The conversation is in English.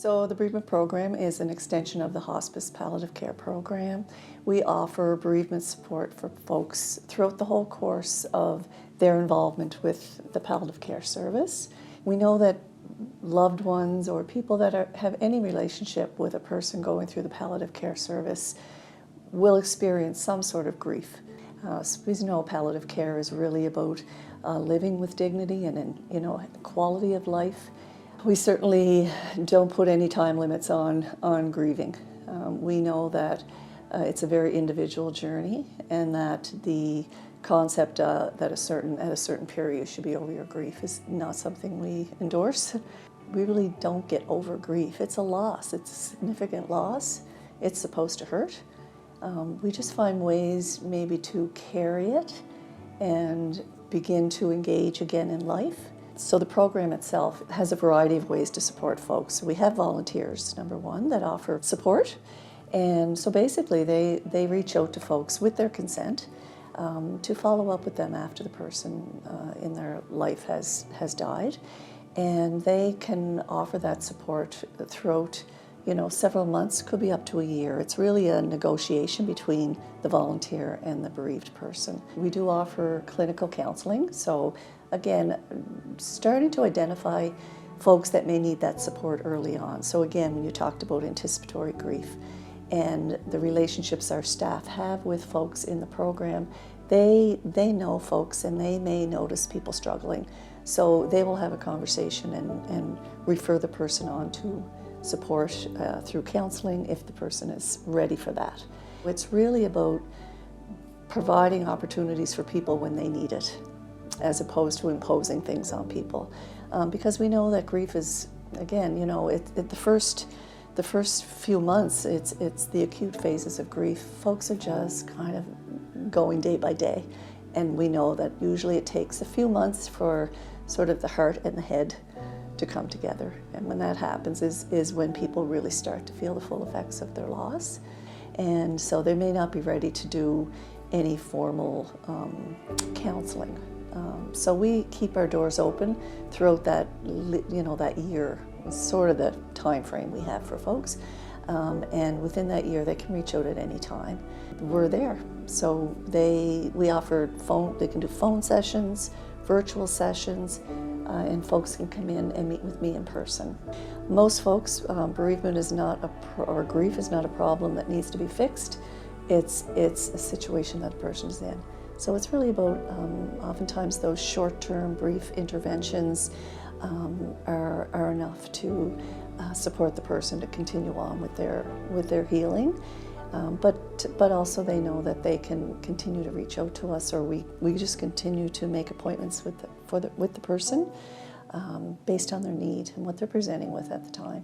So the bereavement program is an extension of the hospice palliative care program. We offer bereavement support for folks throughout the whole course of their involvement with the palliative care service. We know that loved ones or people that have any relationship with a person going through the palliative care service will experience some sort of grief. So we know palliative care is really about living with dignity and quality of life. We certainly don't put any time limits on grieving. We know that it's a very individual journey, and that the concept that at a certain period you should be over your grief is not something we endorse. We really don't get over grief. It's a loss. It's a significant loss. It's supposed to hurt. We just find ways maybe to carry it and begin to engage again in life. So the program itself has a variety of ways to support folks. We have volunteers, number one, that offer support. And so basically they reach out to folks with their consent to follow up with them after the person in their life has died. And they can offer that support throughout several months, could be up to a year. It's really a negotiation between the volunteer and the bereaved person. We do offer clinical counseling, so again, starting to identify folks that may need that support early on. So again, when you talked about anticipatory grief and the relationships our staff have with folks in the program, they know folks and they may notice people struggling. So they will have a conversation and refer the person on to support through counseling if the person is ready for that. It's really about providing opportunities for people when they need it, as opposed to imposing things on people. Because we know that grief is, again, the first few months, it's the acute phases of grief. Folks are just kind of going day by day. And we know that usually it takes a few months for sort of the heart and the head to come together. And when that happens is when people really start to feel the full effects of their loss. And so they may not be ready to do any formal counseling. So we keep our doors open throughout that year. It's sort of the time frame we have for folks. And within that year, they can reach out at any time. We're there. So we offer they can do phone sessions, virtual sessions, and folks can come in and meet with me in person. Most folks, bereavement is not or grief is not a problem that needs to be fixed. It's a situation that a person is in. So it's really about oftentimes those short-term, brief interventions are enough to support the person to continue on with their healing. But also they know that they can continue to reach out to us, or we just continue to make appointments with the person based on their need and what they're presenting with at the time.